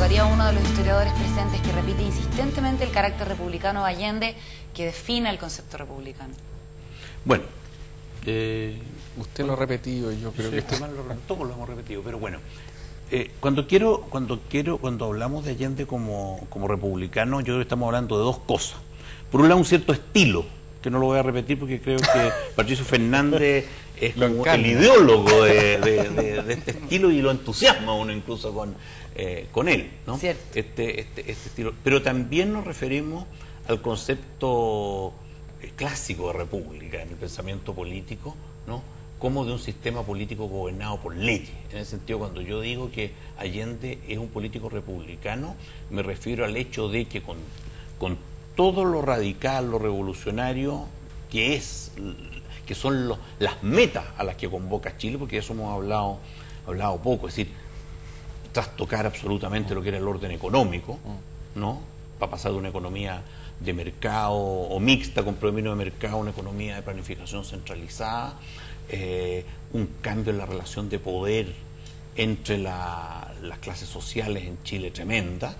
colocaría a uno de los historiadores presentes que repite insistentemente el carácter republicano de Allende, que define el concepto republicano? Bueno, usted lo ha repetido y yo creo que todos lo hemos repetido, pero bueno, cuando hablamos de Allende como republicano, yo creo que estamos hablando de dos cosas. Por un lado, un cierto estilo, que no lo voy a repetir porque creo que Patricio Fernández es como el ideólogo de este estilo y lo entusiasma a uno incluso con él, ¿no? Este estilo. Pero también nos referimos al concepto clásico de república en el pensamiento político, ¿no? Como de un sistema político gobernado por leyes. En ese sentido, cuando yo digo que Allende es un político republicano, me refiero al hecho de que con todo lo radical, lo revolucionario que son las metas a las que convoca Chile, porque de eso hemos hablado poco, es decir, trastocar absolutamente lo que era el orden económico, ¿no? Para pasar de una economía de mercado o mixta con predominio de mercado a una economía de planificación centralizada, un cambio en la relación de poder entre las clases sociales en Chile tremenda,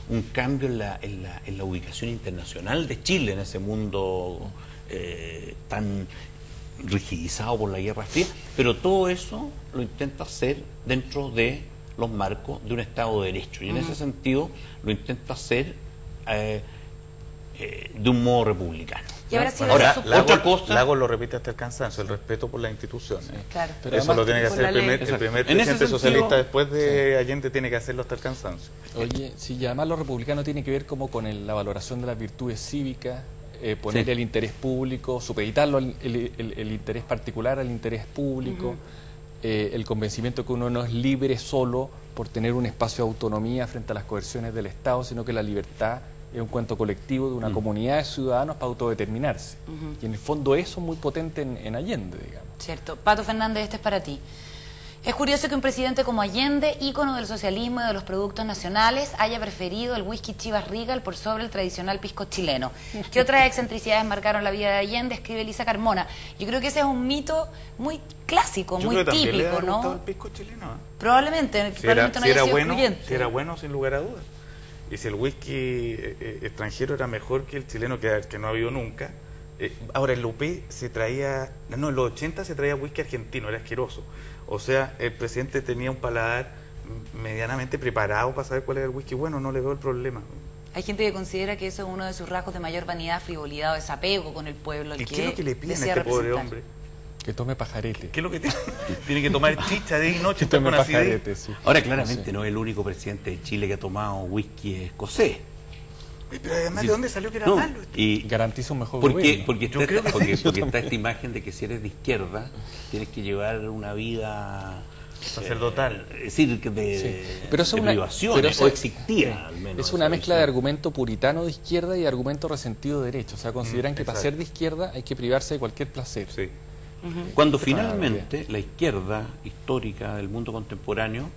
un cambio en la ubicación internacional de Chile en ese mundo tan rigidizado por la Guerra Fría, pero todo eso lo intenta hacer dentro de los marcos de un Estado de Derecho, y en ese sentido lo intenta hacer de un modo republicano. Ahora, Lagos lo repite hasta el cansancio, el respeto por las instituciones. Claro. Pero eso lo tiene que hacer el primer presidente socialista después de Allende, tiene que hacerlo hasta el cansancio. Oye, sí, y además lo republicano tiene que ver como con la valoración de las virtudes cívicas, poner el interés público, supeditarlo el interés particular al interés público, el convencimiento que uno no es libre solo por tener un espacio de autonomía frente a las coerciones del Estado, sino que la libertad es un cuento colectivo de una comunidad de ciudadanos para autodeterminarse. Y en el fondo eso es muy potente en Allende, digamos. Cierto. Pato Fernández, este es para ti. Es curioso que un presidente como Allende, ícono del socialismo y de los productos nacionales, haya preferido el whisky Chivas Regal por sobre el tradicional pisco chileno. ¿Qué otras excentricidades marcaron la vida de Allende? Escribe Elisa Carmona. Yo creo que ese es un mito muy clásico, muy típico, ¿no? El pisco chileno, Probablemente. Si era bueno, sin lugar a dudas. Y si el whisky extranjero era mejor que el chileno, que no ha habido nunca. Ahora, el UP se traía... No, en los 80 se traía whisky argentino, era asqueroso. O sea, el presidente tenía un paladar medianamente preparado para saber cuál era el whisky bueno, no le veo el problema. Hay gente que considera que eso es uno de sus rasgos de mayor vanidad, frivolidad o desapego con el pueblo. ¿Y qué es lo que le piden a este pobre hombre? Que tome pajarete. ¿Qué es lo que tiene que tomar chicha de noche? Tome pajarete, sí. Ahora, claramente no es el único presidente de Chile que ha tomado whisky escocés. Pero además, ¿de dónde salió que era malo? Y garantiza un mejor gobierno. Porque está esta imagen de que si eres de izquierda tienes que llevar una vida sacerdotal, es decir, pero privaciones, o existía al menos. Es una mezcla de argumento puritano de izquierda y argumento resentido de derecha. O sea, consideran que para ser de izquierda hay que privarse de cualquier placer. Sí. Cuando finalmente la izquierda histórica del mundo contemporáneo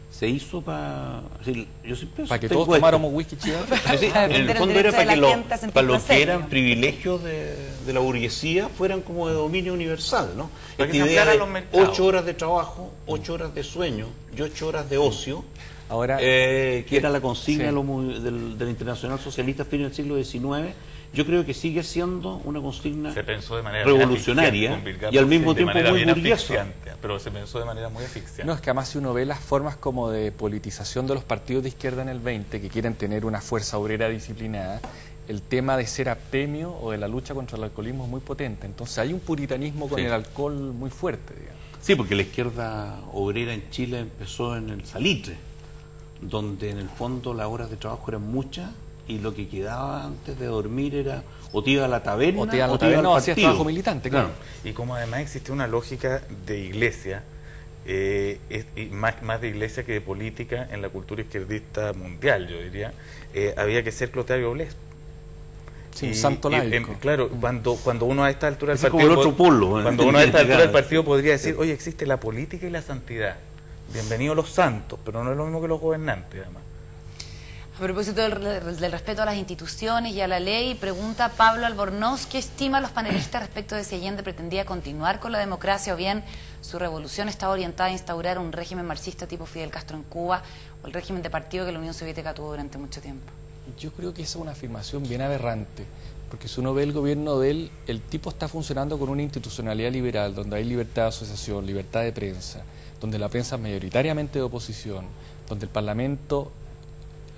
se hizo para que todos tomáramos whisky Chivas. En el fondo era para los que eran privilegios de la burguesía fueran como de dominio universal, ¿no? Esta idea de 8 horas de trabajo, 8 horas de sueño y 8 horas de ocio, ahora que era la consigna del Internacional Socialista a fines del siglo XIX. Yo creo que sigue siendo una consigna revolucionaria y al mismo tiempo muy burguesa. Pero se pensó de manera muy asfixiante. No, es que además si uno ve las formas como de politización de los partidos de izquierda en el 20, que quieren tener una fuerza obrera disciplinada, el tema de ser abstemio o de la lucha contra el alcoholismo es muy potente. Entonces hay un puritanismo con el alcohol muy fuerte, digamos. Sí, porque la izquierda obrera en Chile empezó en el salitre, donde en el fondo las horas de trabajo eran muchas, y lo que quedaba antes de dormir era o te iba a la taberna o te iba al partido. Hacías trabajo militante, claro. Y como además existe una lógica de iglesia, más de iglesia que de política en la cultura izquierdista mundial, yo diría, había que ser Clotario Blest. Sí, un santo laico. Claro, cuando uno a esta altura del partido... Como el otro polo, cuando uno a esta altura del partido podría decir, oye, existe la política y la santidad. Bienvenidos los santos, pero no es lo mismo que los gobernantes, además. A propósito del respeto a las instituciones y a la ley, pregunta Pablo Albornoz, ¿qué estiman los panelistas respecto de si Allende pretendía continuar con la democracia o bien su revolución estaba orientada a instaurar un régimen marxista tipo Fidel Castro en Cuba o el régimen de partido que la Unión Soviética tuvo durante mucho tiempo? Yo creo que esa es una afirmación bien aberrante, porque si uno ve el gobierno de él, el tipo está funcionando con una institucionalidad liberal, donde hay libertad de asociación, libertad de prensa, donde la prensa es mayoritariamente de oposición, donde el Parlamento,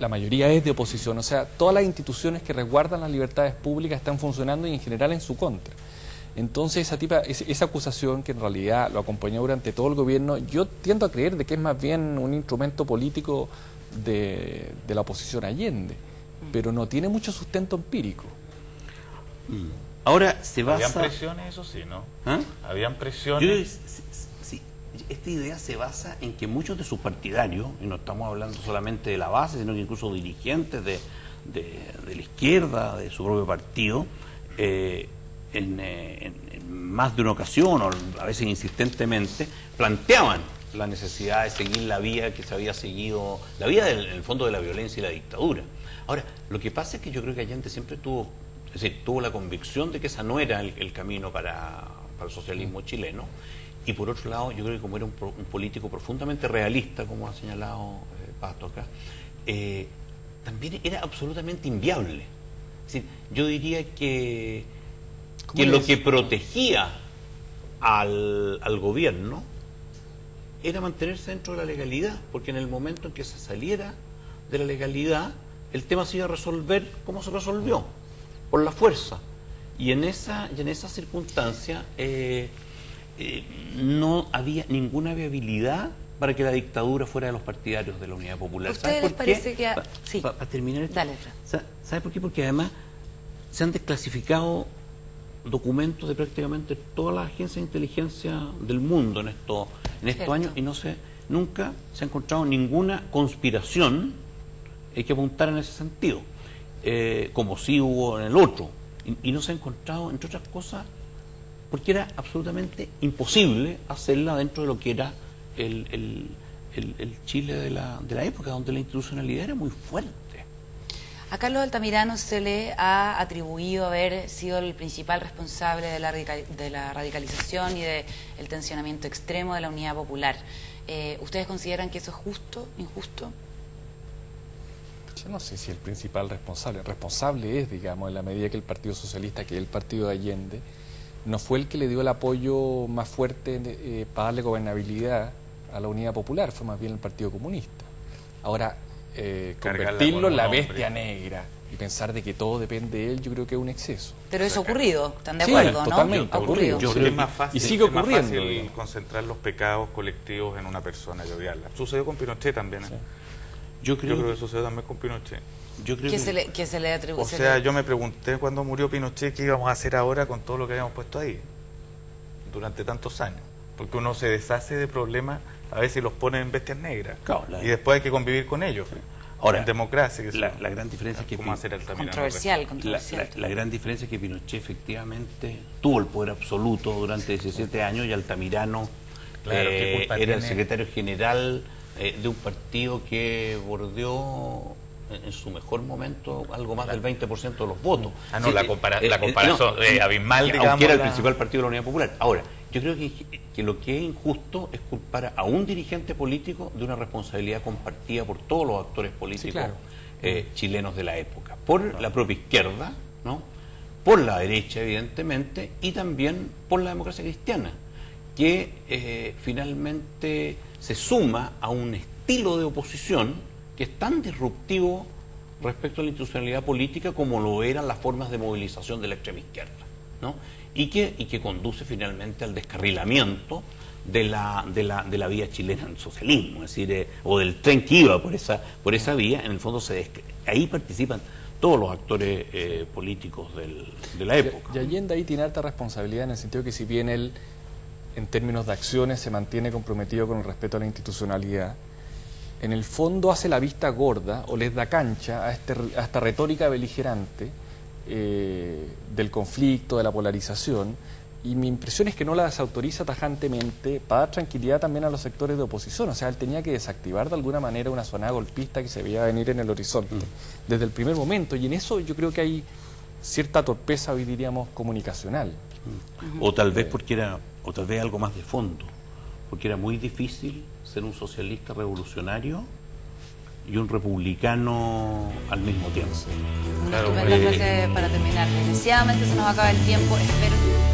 la mayoría es de oposición, o sea, todas las instituciones que resguardan las libertades públicas están funcionando y en general en su contra. Entonces esa acusación que en realidad lo acompañó durante todo el gobierno, yo tiendo a creer de que es más bien un instrumento político de la oposición a Allende, pero no tiene mucho sustento empírico. Ahora se basa... Habían presiones, eso sí, ¿no? ¿Ah? Habían presiones... Sí, esta idea se basa en que muchos de sus partidarios, y no estamos hablando solamente de la base, sino que incluso dirigentes de la izquierda, de su propio partido, en más de una ocasión, o a veces insistentemente, planteaban la necesidad de seguir la vía que se había seguido, la vía en el fondo de la violencia y la dictadura. Ahora, lo que pasa es que yo creo que Allende siempre tuvo la convicción de que esa no era el camino para el socialismo chileno. Y por otro lado, yo creo que como era un político profundamente realista, como ha señalado Pato acá, también era absolutamente inviable. Es decir, yo diría que lo que protegía al gobierno era mantenerse dentro de la legalidad, porque en el momento en que se saliera de la legalidad, el tema se iba a resolver como se resolvió, por la fuerza. Y en esa circunstancia... no había ninguna viabilidad para que la dictadura fuera de los partidarios de la Unidad Popular. ¿A ustedes les parece que...? Sí. Para terminar esto, Dale. ¿sabe por qué? Porque además se han desclasificado documentos de prácticamente todas las agencias de inteligencia del mundo en estos años y nunca se ha encontrado ninguna conspiración que apuntara en ese sentido, como sí hubo en el otro. Y no se ha encontrado, entre otras cosas, porque era absolutamente imposible hacerla dentro de lo que era el Chile de la época, donde la institucionalidad era muy fuerte. A Carlos Altamirano se le ha atribuido haber sido el principal responsable de la radicalización y del tensionamiento extremo de la Unidad Popular. ¿Ustedes consideran que eso es justo, injusto? Yo no sé si el principal responsable. El responsable es, digamos, en la medida que el Partido Socialista, que es el partido de Allende, no fue el que le dio el apoyo más fuerte para darle gobernabilidad a la Unidad Popular, fue más bien el Partido Comunista. Ahora, convertirlo en la bestia negra y pensar de que todo depende de él, yo creo que es un exceso. Pero eso ha ocurrido, ¿están de acuerdo? Sí, totalmente, ha ocurrido. Yo creo que es más fácil, y sigue ocurriendo. Es más fácil concentrar los pecados colectivos en una persona y odiarla. Sucedió con Pinochet también. Sí. Yo creo que sucedió también con Pinochet. Yo creo que se le atribuye. O sea, yo me pregunté cuando murió Pinochet qué íbamos a hacer ahora con todo lo que habíamos puesto ahí durante tantos años. Porque uno se deshace de problemas, a veces los pone en bestias negras. Claro, y después hay que convivir con ellos. Ahora, en democracia. La gran diferencia es que controversial. La gran diferencia es que Pinochet efectivamente tuvo el poder absoluto durante 17 años y Altamirano era el secretario general de un partido que bordeó en su mejor momento algo más del 20% de los votos. La comparación abismal, digamos. Aunque era el principal partido de la Unidad Popular. Ahora, yo creo que lo que es injusto es culpar a un dirigente político de una responsabilidad compartida por todos los actores políticos chilenos de la época. Por la propia izquierda, ¿no? Por la derecha, evidentemente, y también por la democracia cristiana, que finalmente se suma a un estilo de oposición que es tan disruptivo respecto a la institucionalidad política como lo eran las formas de movilización de la extrema izquierda, ¿no? Y que conduce finalmente al descarrilamiento de la vía chilena del socialismo, es decir, o del tren que iba por esa vía. En el fondo ahí participan todos los actores políticos de la época. Y Allende ahí tiene alta responsabilidad en el sentido que si bien él en términos de acciones se mantiene comprometido con el respeto a la institucionalidad, en el fondo hace la vista gorda o les da cancha a esta retórica beligerante del conflicto, de la polarización, Y mi impresión es que no la desautoriza tajantemente para dar tranquilidad también a los sectores de oposición. O sea, él tenía que desactivar de alguna manera una zona golpista que se veía venir en el horizonte desde el primer momento. Y en eso yo creo que hay cierta torpeza, hoy diríamos, comunicacional. O tal vez o tal vez algo más de fondo, porque era muy difícil ser un socialista revolucionario y un republicano al mismo tiempo. Una estupenda frase para terminar. Desgraciadamente se nos acaba el tiempo. Espero